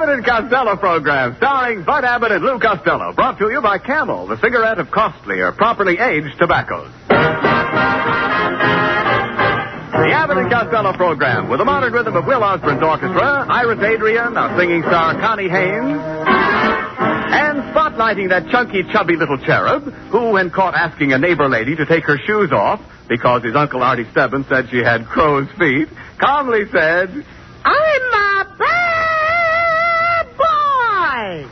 Abbott and Costello program, starring Bud Abbott and Lou Costello, brought to you by Camel, the cigarette of costly or properly aged tobaccos. The Abbott and Costello program, with the modern rhythm of Will Osborne's orchestra, Iris Adrian, our singing star Connie Haynes, and spotlighting that chunky, chubby little cherub who, when caught asking a neighbor lady to take her shoes off because his Uncle Artie Stebbins said she had crow's feet, calmly said, I'm a bad boy!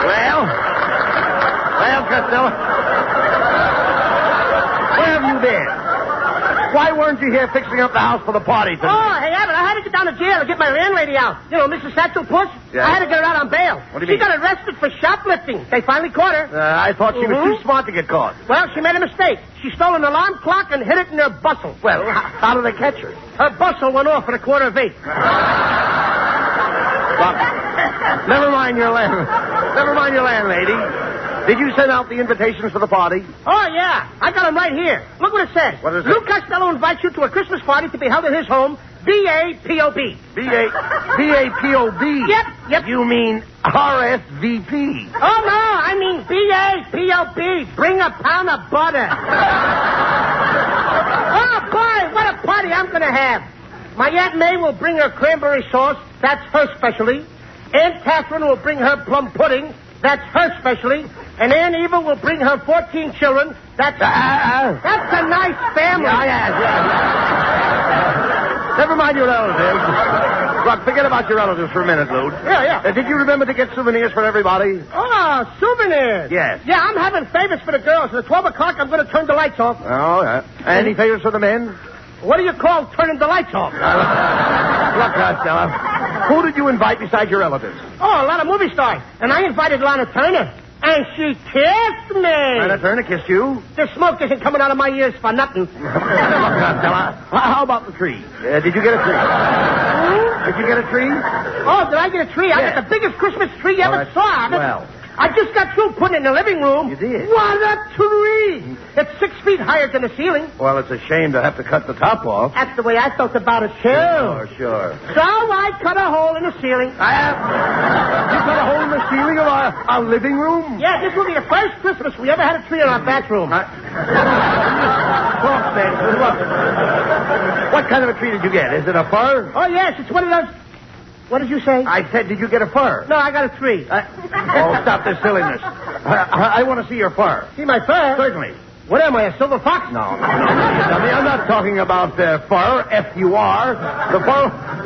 Well, Costello, where have you been? Why weren't you here fixing up the house for the party tonight? Oh, hey, Abbott, I had to get down to jail to get my landlady out. You know, Mrs. Satchel Puss? Yeah. I had to get her out on bail. What do you mean? She got arrested for shoplifting. They finally caught her. I thought she was too smart to get caught. Well, she made a mistake. She stole an alarm clock and hid it in her bustle. Well, how did they catch her? Her bustle went off at 8:15. Never mind your landlady. Did you send out the invitations for the party? Oh, yeah. I got them right here. Look what it says. What is it? Lou Costello invites you to a Christmas party to be held at his home, B-A-P-O-B. B-A-P-O-B? Yep. You mean RSVP. Oh, no, I mean B-A-P-O-B. Bring a pound of butter. Oh, boy, what a party I'm going to have. My Aunt May will bring her cranberry sauce. That's her specialty. Aunt Catherine will bring her plum pudding. That's her specialty. And Aunt Eva will bring her 14 children. That's a nice family. Yeah. Never mind your relatives. Look, forget about your relatives for a minute, Lou. Yeah. Did you remember to get souvenirs for everybody? Oh, souvenirs. Yes. Yeah, I'm having favors for the girls. At 12 o'clock, I'm going to turn the lights off. Oh, yeah. Any favors for the men? What do you call turning the lights off? Look, Costello, who did you invite besides your relatives? Oh, a lot of movie stars. And I invited Lana Turner. And she kissed me. Lana Turner kissed you? The smoke isn't coming out of my ears for nothing. Look, Costello, how about the tree? Did you get a tree? Did you get a tree? Oh, did I get a tree? I got the biggest Christmas tree you ever saw. Well, I just got through putting it in the living room. You did? What a tree! It's 6 feet higher than the ceiling. well, it's a shame to have to cut the top off. That's the way I felt about it, too. Sure. So I cut a hole in the ceiling. You cut a hole in the ceiling of our living room? Yeah, this will be the first Christmas we ever had a tree in our bathroom. Talk, man. Look. What kind of a tree did you get? Is it a fir? Oh, yes, it's one of those... What did you say? I said, did you get a fir? No, I got a tree. Stop this silliness. I want to see your fur. See my fur? Certainly. What am I, a silver fox? No. I'm not talking about fur, F-U-R.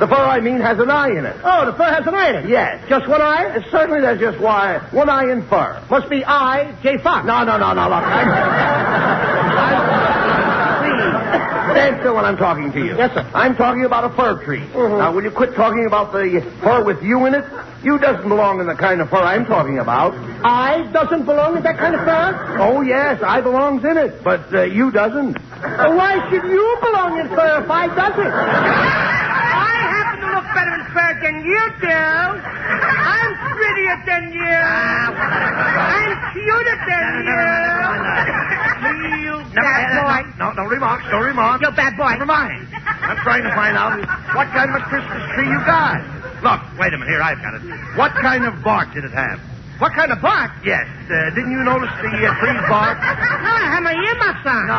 The fur I mean has an eye in it. Oh, the fur has an eye in it? Yes. Just one eye? Certainly there's just one eye in fur. Must be I, J. Fox. No, look. Please, stand still when I'm talking to you. Yes, sir. I'm talking about a fir tree. Mm-hmm. Now, will you quit talking about the fur with you in it? You doesn't belong in the kind of fur I'm talking about. I doesn't belong in that kind of fur? Oh, yes, I belongs in it, but you doesn't. Why should you belong in fur if I doesn't? I happen to look better in fur than you do. I'm prettier than you. I'm cuter than you. You bad boy. No, remarks. You bad boy. Never mind. I'm trying to find out what kind of a Christmas tree you got. Look, wait a minute. Here, I've got it. What kind of bark did it have? What kind of bark? Yes. Didn't you notice the tree's bark? No, I have my earmuffs on. No.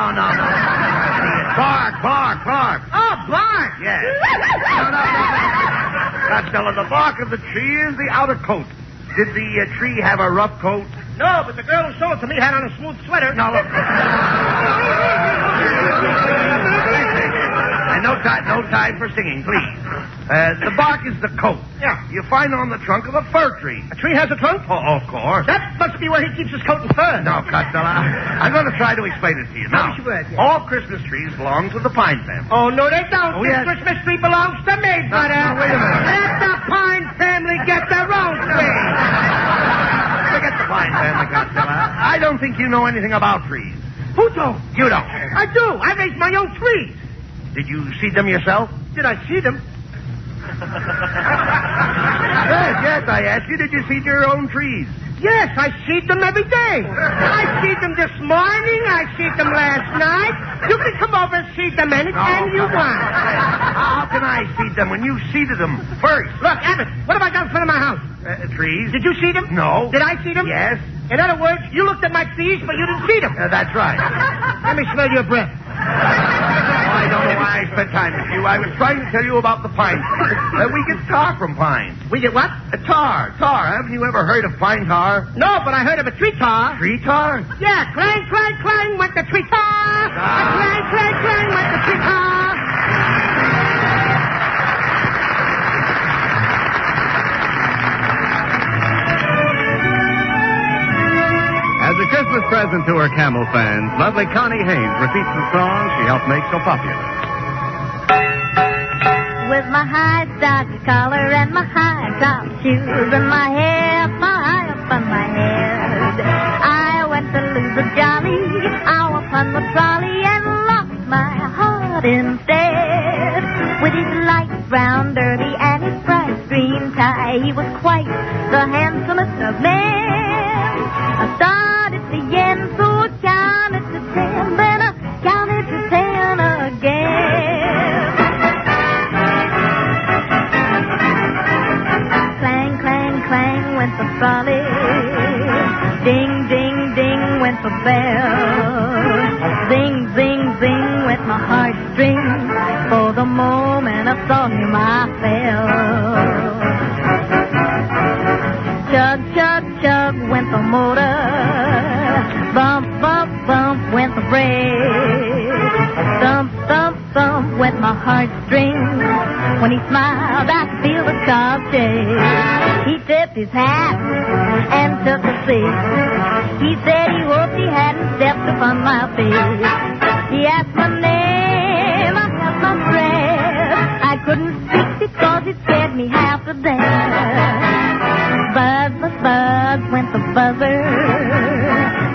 Bark. Oh, bark. Yes. No. Costello, the bark of the tree is the outer coat. Did the tree have a rough coat? No, but the girl who sold it to me had on a smooth sweater. No, look. No time for singing, please. The bark is the coat. Yeah. You find it on the trunk of a fir tree. A tree has a trunk? Oh, of course. That must be where he keeps his coat and fur. No, Costello. I'm going to try to explain it to you. Now, wish you would, yeah. all Christmas trees belong to the pine family. Oh, no, they don't. Oh, This yes. Christmas tree belongs to me, brother. No, wait a minute. Let the Pine family get their own tree. Forget the pine family, Costello. I don't think you know anything about trees. Who don't? You don't. I do. I raise my own trees. Did you seed them yourself? Did I see them? Yes, I asked you, did you seed your own trees? Yes, I see them every day. I see them this morning. I see them last night. You can come over and see them anytime you want. How can I see them when you seeded them first? Look, Abbott, what have I got in front of my house? Trees. Did you see them? No. Did I see them? Yes. In other words, you looked at my trees, but you didn't see them. That's right. Let me smell your breath. I don't know why I spent time with you. I was trying to tell you about the pine. We get tar from pines. We get what? Tar. Haven't you ever heard of pine tar? No, but I heard of a tree tar. Tree tar? Yeah, clang, clang, clang went the tree tar. Clang, clang, clang went the tree tar. As a Christmas present to her Camel fans, lovely Connie Haynes repeats the song she helped make so popular. With my high starched collar and my high top shoes and my hair high up on my head, I went to lose a jolly hour upon the trolley and lost my heart instead. With his light brown derby and his bright green tie, he was quite the handsomest of men. I started to yen, so I counted to 10, then I counted to 10 again. Clang, clang, clang went the trolley. Ding, ding, ding went the bell. Zing, zing, zing went my heartstrings. For the moment I saw him, I fell. Chug, chug, chug went the motor. Bump, bump, bump went the brake. Thump, thump, thump went my heartstrings. When he smiled, I could feel the car shake. He tipped his hat and took a seat. He said he hoped he hadn't stepped upon my feet. He asked my name, I held my breath. I couldn't speak because it scared me half to death. Buzz, buzz, buzz went the buzzer.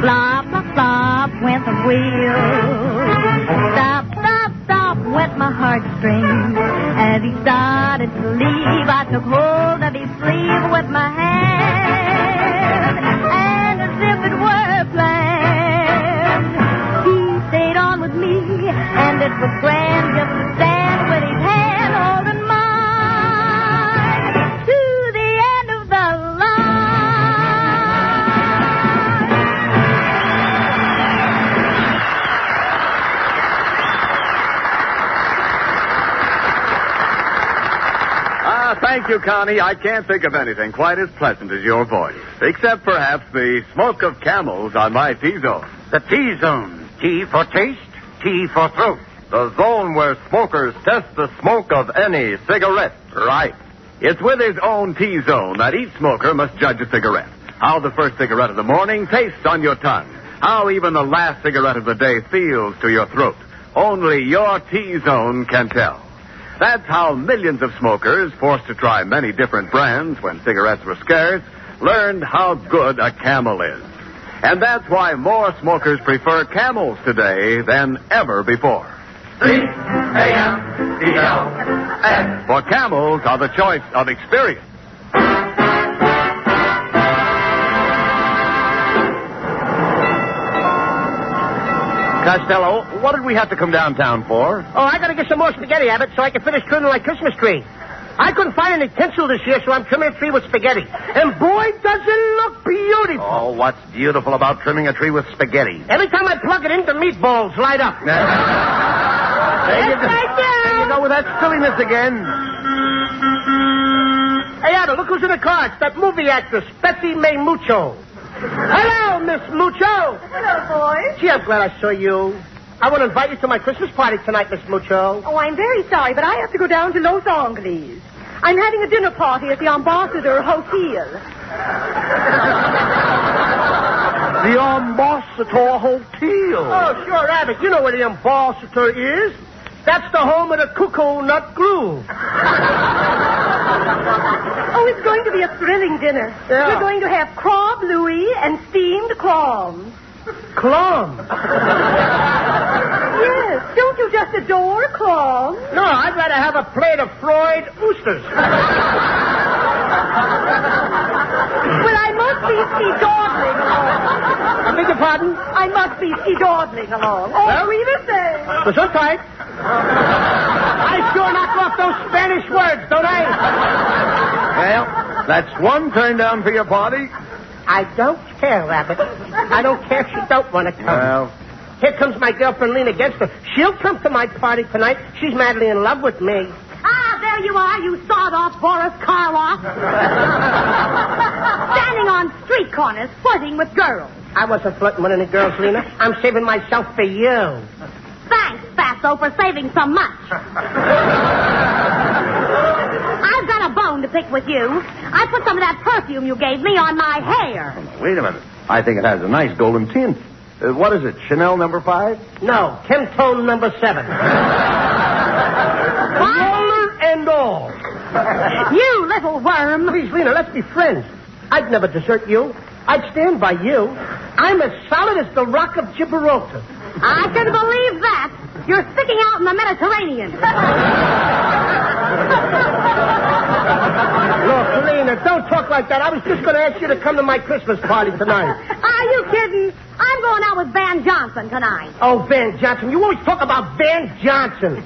Flop, flop, flop went the wheel. Stop, stop, stop went my heartstrings. As he started to leave, I took hold of his sleeve with my hand. And as if it were planned, he stayed on with me. And it was grand just to stand with his hand holding mine to the end of the Thank you, Connie. I can't think of anything quite as pleasant as your voice. Except perhaps the smoke of camels on my T-zone. The T-zone. T for taste, T for throat. The zone where smokers test the smoke of any cigarette. Right. It's with his own T-zone that each smoker must judge a cigarette. How the first cigarette of the morning tastes on your tongue. How even the last cigarette of the day feels to your throat. Only your T-zone can tell. That's how millions of smokers, forced to try many different brands when cigarettes were scarce, learned how good a Camel is. And that's why more smokers prefer Camels today than ever before. C-A-M-E-L-S. For Camels are the choice of experience. Costello, what did we have to come downtown for? Oh, I gotta get some more spaghetti, Abbott, so I can finish trimming my Christmas tree. I couldn't find any tinsel this year, so I'm trimming a tree with spaghetti. And boy, does it look beautiful. Oh, what's beautiful about trimming a tree with spaghetti? Every time I plug it in, the meatballs light up. There you go with that silliness again. Hey, Abbott, look who's in the car. It's that movie actress, Betsy May Mucho. Hello, Miss Mucho. Hello, boys. Gee, I'm glad I saw you. I want to invite you to my Christmas party tonight, Miss Mucho. Oh, I'm very sorry, but I have to go down to Los Angeles. I'm having a dinner party at the Ambassador Hotel. The Ambassador Hotel. Oh, sure, Abbott. You know where the Ambassador is. That's the home of the Cuckoo Nut Groove. Oh, it's going to be a thrilling dinner. Yeah. We're going to have crabe Louis and steamed clams. Clams? Yes, don't you just adore clams? No, I'd rather have a plate of fried oysters. Well, I must be ski-dawdling along. I beg your pardon? I must be ski-dawdling along. Oh, Well? read it there. So tight. I sure knock off those Spanish words, don't I? Well, that's one turn down for your party. I don't care, Abbott. I don't care if she don't want to come. Well, Here comes my girlfriend Lena Genster. She'll come to my party tonight. She's madly in love with me. Ah, there you are, you sawed-off Boris Karloff. Standing on street corners, flirting with girls. I wasn't flirting with any girls, Lena. I'm saving myself for you. Thanks, Fatso, for saving so much. I've got a bone to pick with you. I put some of that perfume you gave me on my hair. wait a minute. I think it has a nice golden tint. What is it, Chanel number 5? No, Kentone number 7. Roller and all. You little worm. Please, Lena, let's be friends. I'd never desert you. I'd stand by you. I'm as solid as the rock of Gibraltar. I can believe that. You're sticking out in the Mediterranean. Look, Lena, don't talk like that. I was just going to ask you to come to my Christmas party tonight. Are you kidding? I'm going out with Van Johnson tonight. Oh, Van Johnson. You always talk about Van Johnson.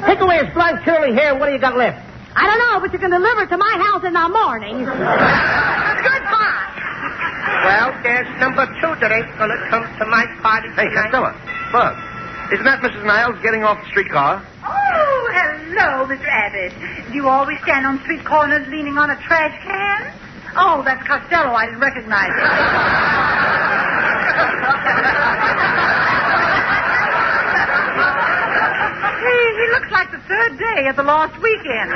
Take away his blonde curly hair, and what do you got left? I don't know, but you can deliver it to my house in the morning. Goodbye. Well, there's number 2 that ain't going to come to my party Hey, tonight. Costello. Bud, isn't that Mrs. Niles getting off the streetcar? Oh, hello, Mr. Abbott. Do you always stand on street corners leaning on a trash can? Oh, that's Costello. I didn't recognize him. He looks like the third day of the lost weekend.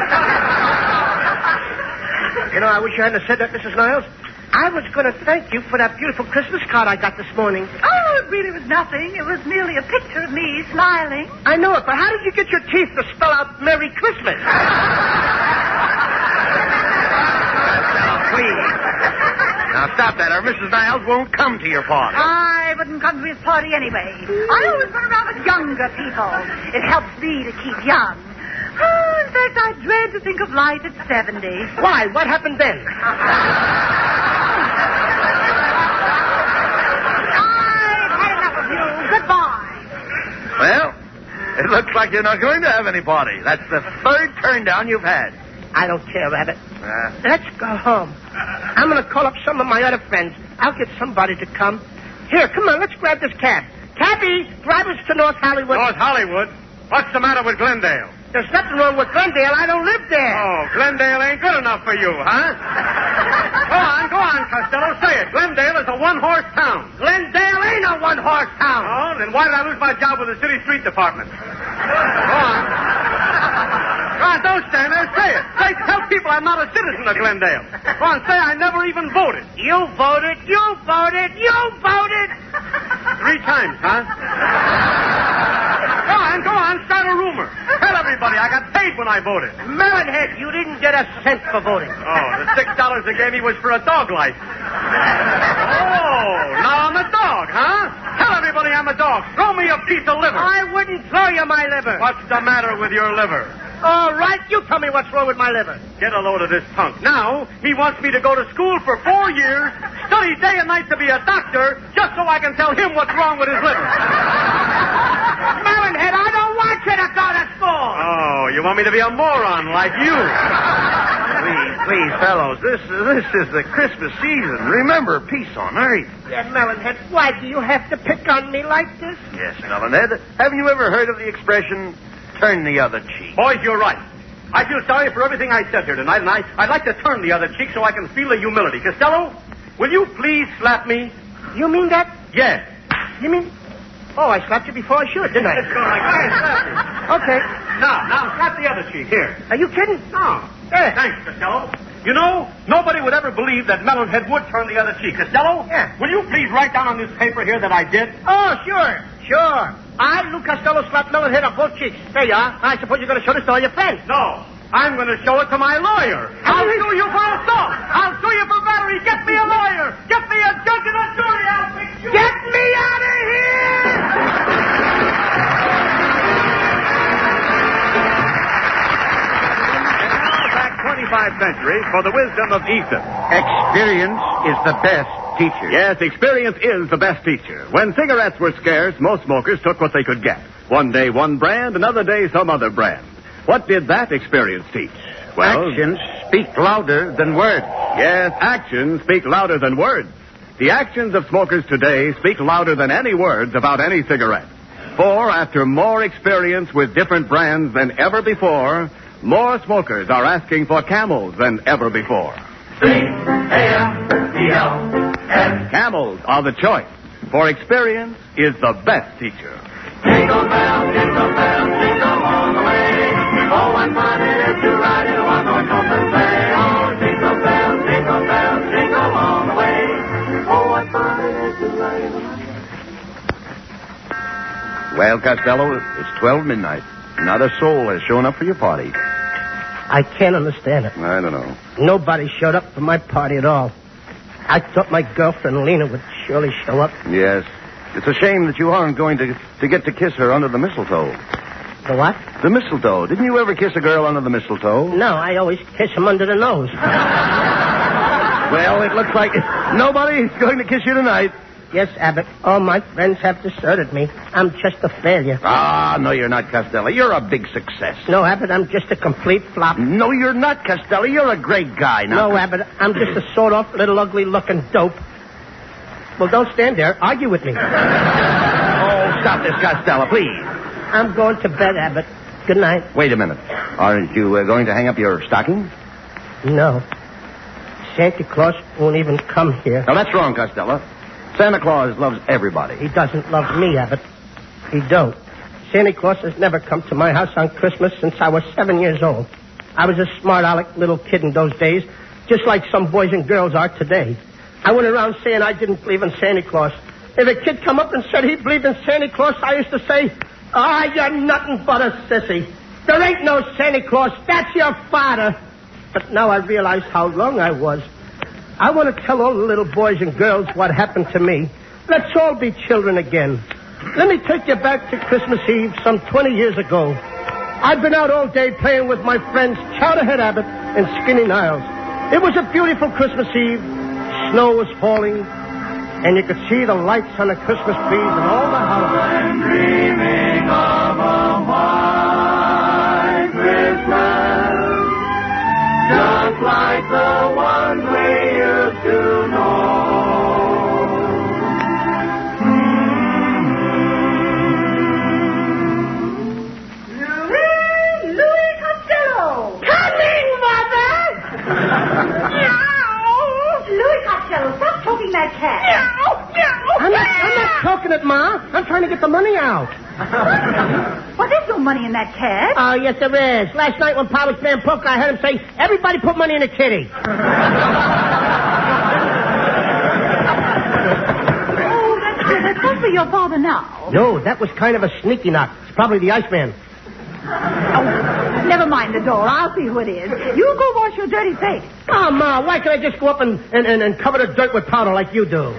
You know, I wish you hadn't said that, Mrs. Niles. I was going to thank you for that beautiful Christmas card I got this morning. Oh, it really was nothing. It was merely a picture of me smiling. I know it, but how did you get your teeth to spell out Merry Christmas? Please. Now, stop that, or Mrs. Niles won't come to your party. I wouldn't come to his party anyway. I always run around with younger people. It helps me to keep young. Oh, in fact, I dread to think of life at 70. Why? What happened then? I've had enough of you. Goodbye. Well, it looks like you're not going to have any party. That's the third turn down you've had. I don't care, Rabbit. Let's go home. I'm going to call up some of my other friends. I'll get somebody to come. Here, come on, let's grab this cab. Cabby, drive us to North Hollywood. North Hollywood? What's the matter with Glendale? There's nothing wrong with Glendale. I don't live there. Oh, Glendale ain't good enough for you, huh? Go on, Costello. Say it. Glendale is a one-horse town. Glendale ain't a one-horse town. Oh, then why did I lose my job with the city street department? Go on. Go on, don't stand there. Say it. Tell people I'm not a citizen of Glendale. Go on, say I never even voted. You voted. You voted. You voted. 3 times, huh? Go on, start a rumor. Tell everybody I got paid when I voted. Melonhead, you didn't get a cent for voting. Oh, the $6 they gave me was for a dog license. Oh, now I'm a dog, huh? Tell everybody I'm a dog. Throw me a piece of liver. I wouldn't throw you my liver. What's the matter with your liver? All right, you tell me what's wrong with my liver. Get a load of this punk. Now, he wants me to go to school for 4 years, study day and night to be a doctor, just so I can tell him what's wrong with his liver. Melonhead, I don't want you to go to school. Oh, you want me to be a moron like you? Please, fellows, this is the Christmas season. Remember, peace on earth. Yeah, Melonhead, why do you have to pick on me like this? Yes, Melonhead. Haven't you ever heard of the expression, turn the other cheek? Boys, you're right. I feel sorry for everything I said here tonight, and I'd like to turn the other cheek so I can feel the humility. Costello, will you please slap me? You mean that? Yes. You mean... Oh, I slapped you before I should, didn't I? Let's go. Go ahead, slap me. Okay. Now, slap the other cheek. Here. Are you kidding? No. Yeah. Thanks, Costello. You know, nobody would ever believe that Melonhead would turn the other cheek. Costello? Yeah. Will you please write down on this paper here that I did? Oh, sure. I, Lou Costello, slapped Melonhead on both cheeks. There you are. I suppose you're going to show this to all your friends. No. I'm going to show it to my lawyer. I'll sue you for assault. I'll sue you for battery. Get me a lawyer. Get me a judge and a jury. I'll fix you. Get me out of here! Back 25 centuries for the wisdom of Aesop. Experience is the best teacher. Yes, experience is the best teacher. When cigarettes were scarce, most smokers took what they could get. One day one brand, another day some other brand. What did that experience teach? Well, Actions speak louder than words. yes, actions speak louder than words. The actions of smokers today speak louder than any words about any cigarette. For after more experience with different brands than ever before, more smokers are asking for Camels than ever before. C-A-M-E-L-S. Camels are the choice, for experience is the best teacher. Jingle bells, jingle bells, jingle all the way. Oh, what fun it is to ride in a one-horse open sleigh. Oh, jingle bells, jingle all the way. Oh, what fun it is to ride in a Well, Costello, it's 12 midnight. Not a soul has shown up for your party. I can't understand it. I don't know. Nobody showed up for my party at all. I thought my girlfriend Lena would surely show up. Yes. It's a shame that you aren't going to get to kiss her under the mistletoe. The what? The mistletoe. Didn't you ever kiss a girl under the mistletoe? No, I always kiss him under the nose. Well, it looks like nobody's going to kiss you tonight. Yes, Abbott. All my friends have deserted me. I'm just a failure. Ah, no, you're not, Costello. You're a big success. No, Abbott, I'm just a complete flop. No, you're not, Costello. You're a great guy. Now, No, Abbott, I'm just a sawed-off, little, ugly-looking dope. Well, don't stand there. Argue with me. Oh, stop this, Costello, please. I'm going to bed, Abbott. Good night. Wait a minute. Aren't you going to hang up your stocking? No. Santa Claus won't even come here. No, that's wrong, Costello. Santa Claus loves everybody. He doesn't love me, Abbott. He don't. Santa Claus has never come to my house on Christmas since I was 7 years old. I was a smart-aleck little kid in those days, just like some boys and girls are today. I went around saying I didn't believe in Santa Claus. If a kid come up and said he believed in Santa Claus, I used to say, you're nothing but a sissy. There ain't no Santa Claus. That's your father. But now I realize how wrong I was. I want to tell all the little boys and girls what happened to me. Let's all be children again. Let me take you back to Christmas Eve some 20 years ago. I'd been out all day playing with my friends Chowderhead Abbott and Skinny Niles. It was a beautiful Christmas Eve. Snow was falling, and you could see the lights on the Christmas trees and all the houses. I'm dreaming of a white Christmas, just like the one we used to know. Louis Costello! Coming, Mother! Louis Costello, stop choking that cat. I'm not talking it, Ma. I'm trying to get the money out. Well, there's no money in that cat. Oh, yes, there is. Last night when Pa was playing poker, I heard him say, everybody put money in a kitty. Oh, that's supposed to be your father now. No, that was kind of a sneaky knock. It's probably the Iceman. Oh, never mind the door. I'll see who it is. You go wash your dirty face. Oh, Ma, why can't I just go up and cover the dirt with powder like you do?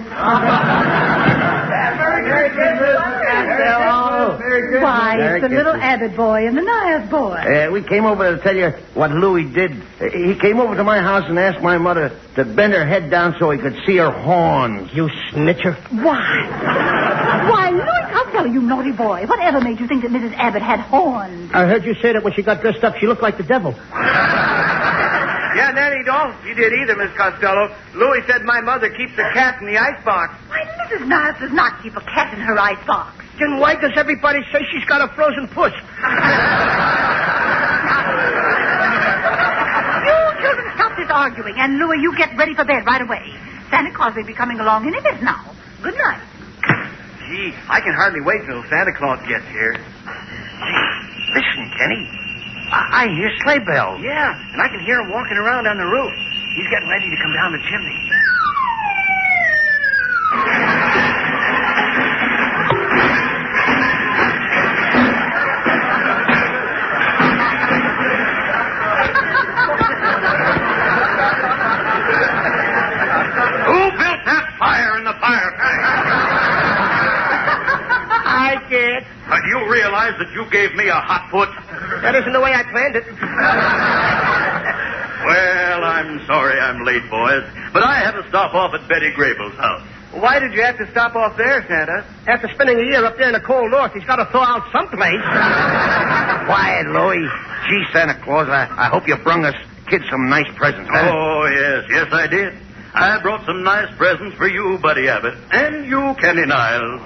Merry Christmas, Costello. Why, it's the little Abbott boy and the Niles boy. We came over to tell you what Louis did. He came over to my house and asked my mother to bend her head down so he could see her horns. You snitcher. Why, Louis Costello, you naughty boy. Whatever made you think that Mrs. Abbott had horns? I heard you say that when she got dressed up, she looked like the devil. Yeah, Nanny, don't. You did either, Miss Costello. Louis said my mother keeps a cat in the icebox. Why, Mrs. Niles does not keep a cat in her icebox. Then why does everybody say she's got a frozen puss? You children stop this arguing, and Louis, you get ready for bed right away. Santa Claus will be coming along any minute now. Good night. Gee, I can hardly wait till Santa Claus gets here. Gee, listen, Kenny. I hear sleigh bells. Yeah, and I can hear him walking around on the roof. He's getting ready to come down the chimney. Who built that fire in the fireplace? I did. Do you realize that you gave me a hot foot? That isn't the way I planned it. Well, I'm sorry I'm late, boys. But I had to stop off at Betty Grable's house. Why did you have to stop off there, Santa? After spending a year up there in the cold north, he's got to thaw out someplace. Quiet, Louie. Gee, Santa Claus, I hope you brung us kids some nice presents, huh? Oh, yes, I did. I brought some nice presents for you, Buddy Abbott, and you, Kenny Niles.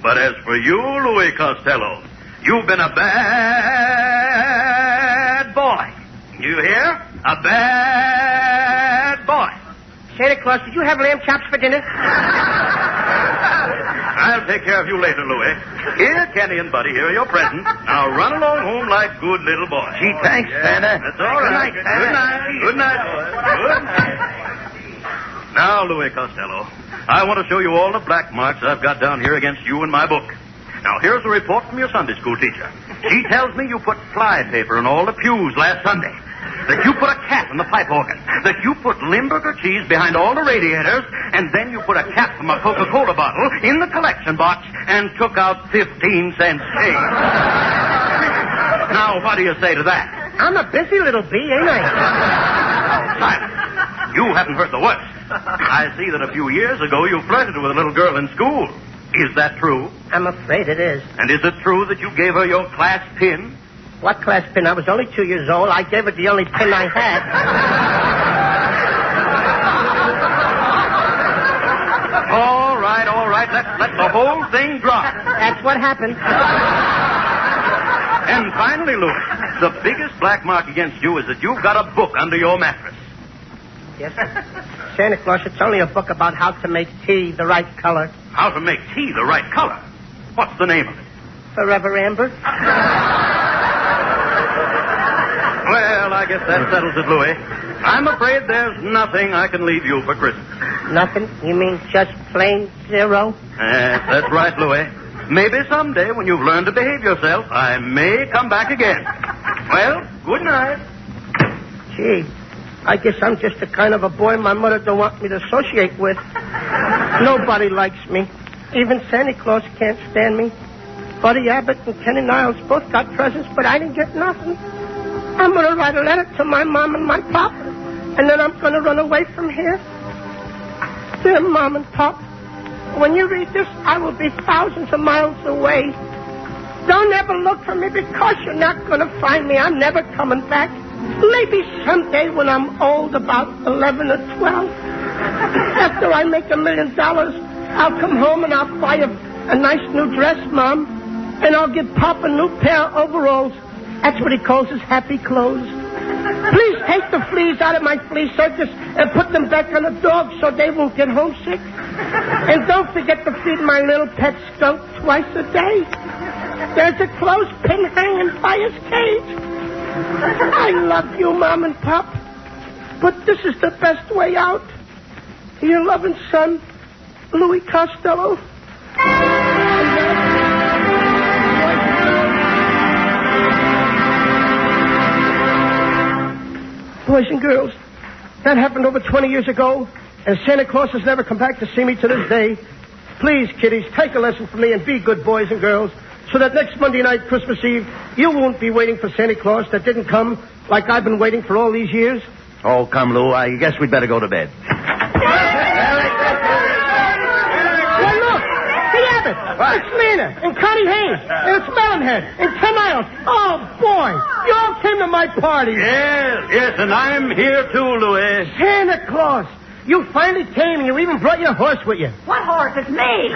But as for you, Louis Costello, you've been a bad boy. You hear? A bad boy. Santa Claus, did you have lamb chops for dinner? I'll take care of you later, Louis. Here, Kenny and Buddy, here are your presents. Now run along home like good little boys. Gee, thanks, Santa. That's all right. Good night, Santa. Good night, boys. Good night. Now, Louis Costello, I want to show you all the black marks I've got down here against you in my book. Now, here's a report from your Sunday school teacher. She tells me you put fly paper in all the pews last Sunday. That you put a cat in the pipe organ. That you put Limburger cheese behind all the radiators. And then you put a cap from a Coca-Cola bottle in the collection box and took out 15-cent change. Now, what do you say to that? I'm a busy little bee, ain't I? Silence. You haven't heard the worst. I see that a few years ago you flirted with a little girl in school. Is that true? I'm afraid it is. And is it true that you gave her your class pin? What class pin? I was only 2 years old. I gave it the only pin I had. All right. Let the whole thing drop. That's what happened. And finally, Louis, the biggest black mark against you is that you've got a book under your mattress. Yes, sir. Santa Claus, it's only a book about how to make tea the right color. How to make tea the right color? What's the name of it? Forever Amber. Well, I guess that settles it, Louis. I'm afraid there's nothing I can leave you for Christmas. Nothing? You mean just plain zero? That's right, Louis. Maybe someday, when you've learned to behave yourself, I may come back again. Well, good night. Gee, I guess I'm just the kind of a boy my mother don't want me to associate with. Nobody likes me. Even Santa Claus can't stand me. Buddy Abbott and Kenny Niles both got presents, but I didn't get nothing. I'm going to write a letter to my mom and my pop, and then I'm going to run away from here. Dear Mom and Pop, when you read this, I will be thousands of miles away. Don't ever look for me because you're not going to find me. I'm never coming back. Maybe someday when I'm old, about 11 or 12, after I make $1 million, I'll come home and I'll buy a nice new dress, Mom, and I'll give Pop a new pair of overalls. That's what he calls his happy clothes. Please take the fleas out of my flea circus and put them back on the dogs so they won't get homesick. And don't forget to feed my little pet skunk twice a day. There's a clothespin hanging by his cage. I love you, Mom and Pop, but this is the best way out. Your loving son, Louis Costello. Boys and girls, that happened over 20 years ago, and Santa Claus has never come back to see me to this day. Please, kiddies, take a lesson from me and be good boys and girls, so that next Monday night, Christmas Eve, you won't be waiting for Santa Claus that didn't come like I've been waiting for all these years. Oh, come, Lou. I guess we'd better go to bed. Well, look, the Abbott, it's Lena, and Connie Haynes, and it's Melonhead, and Tim Niles. Oh, boy, you all came to my party. Yes, and I'm here too, Louis. Santa Claus, you finally came, and you even brought your horse with you. What horse? It's me.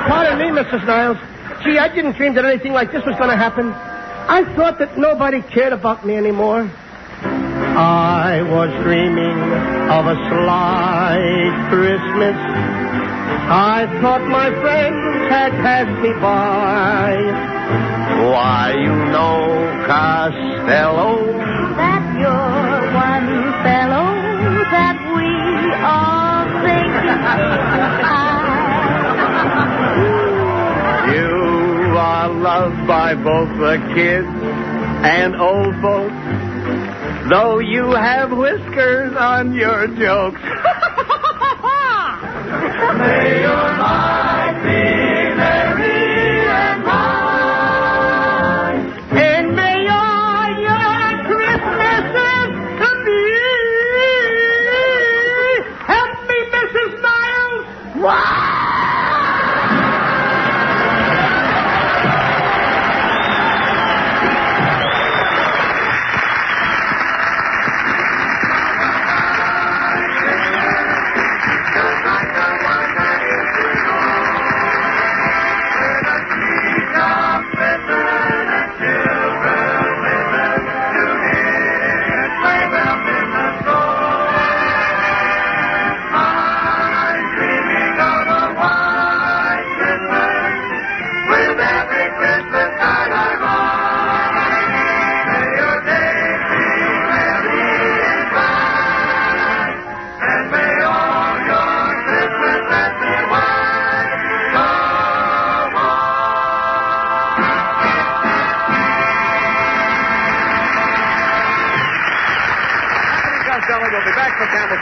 Pardon me, Mrs. Niles. Gee, I didn't dream that anything like this was going to happen. I thought that nobody cared about me anymore. I was dreaming of a sly Christmas. I thought my friends had passed me by. Why, you know, Costello. That you're one fellow that we all think You are loved by both the kids and old folks, though you have whiskers on your jokes. May your life be merry and bright, And may all your Christmases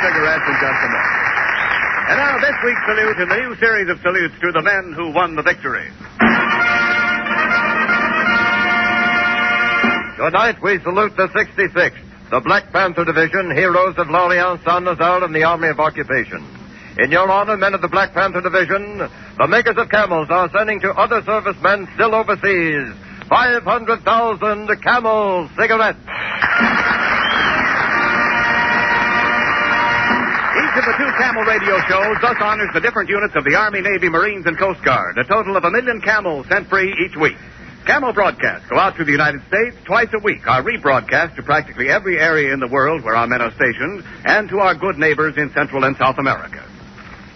cigarettes in just a moment. And now this week's salute in the new series of salutes to the men who won the victory. Tonight we salute the 66th, the Black Panther Division, heroes of L'Orient, Saint-Nazaire, and the Army of Occupation. In your honor, men of the Black Panther Division, the makers of Camels are sending to other servicemen still overseas 500,000 Camel cigarettes. Each of the two Camel radio shows thus honors the different units of the Army, Navy, Marines, and Coast Guard, a total of 1 million Camels sent free each week. Camel broadcasts go out to the United States twice a week, are rebroadcast to practically every area in the world where our men are stationed, and to our good neighbors in Central and South America.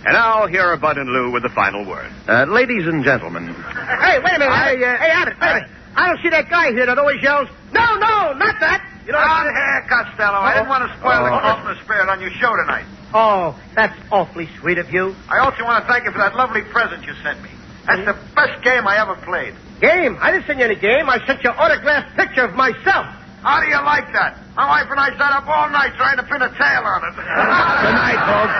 And now, here are Bud and Lou with the final word. Ladies and gentlemen. Hey, wait a minute. Hey, Abbott, wait a minute. I don't see that guy here that always yells, no, not that. You know, on here, Costello. I didn't want to spoil the Christmas spirit on your show tonight. Oh, that's awfully sweet of you. I also want to thank you for that lovely present you sent me. That's the best game I ever played. Game? I didn't send you any game. I sent you an autographed picture of myself. How do you like that? My wife and I sat up all night trying to pin a tail on it. Good night, folks.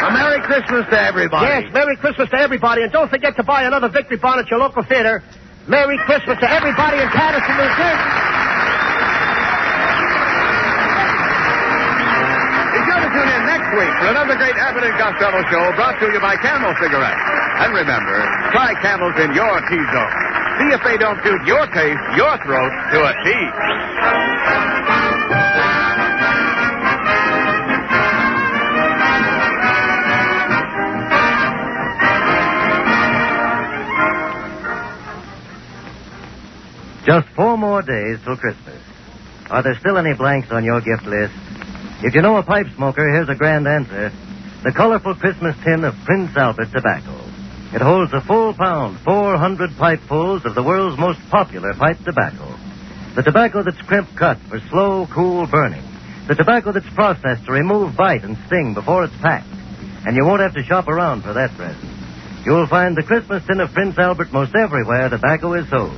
A Merry Christmas to everybody. Yes, Merry Christmas to everybody. And don't forget to buy another Victory Bond at your local theater. Merry Christmas to everybody in Patterson, New Jersey. Be sure to tune in next week for another great Abbott and Costello show brought to you by Camel Cigarettes. And remember, try Camels in your T-zone. See if they don't suit your taste, your throat, to a T. Just 4 more days till Christmas. Are there still any blanks on your gift list? If you know a pipe smoker, here's a grand answer. The colorful Christmas tin of Prince Albert tobacco. It holds a full pound, 400 pipefuls of the world's most popular pipe tobacco. The tobacco that's crimp cut for slow, cool burning. The tobacco that's processed to remove bite and sting before it's packed. And you won't have to shop around for that present. You'll find the Christmas tin of Prince Albert most everywhere tobacco is sold.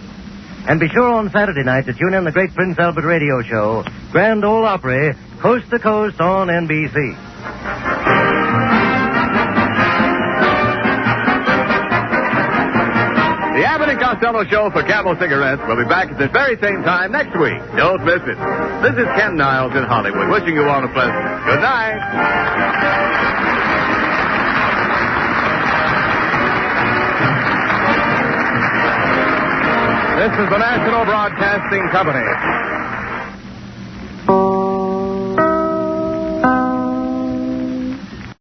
And be sure on Saturday night to tune in the great Prince Albert radio show, Grand Ole Opry, coast to coast on NBC. The Abbott and Costello show for Camel Cigarettes will be back at this very same time next week. Don't miss it. This is Ken Niles in Hollywood, wishing you all a pleasant good night. This is the National Broadcasting Company.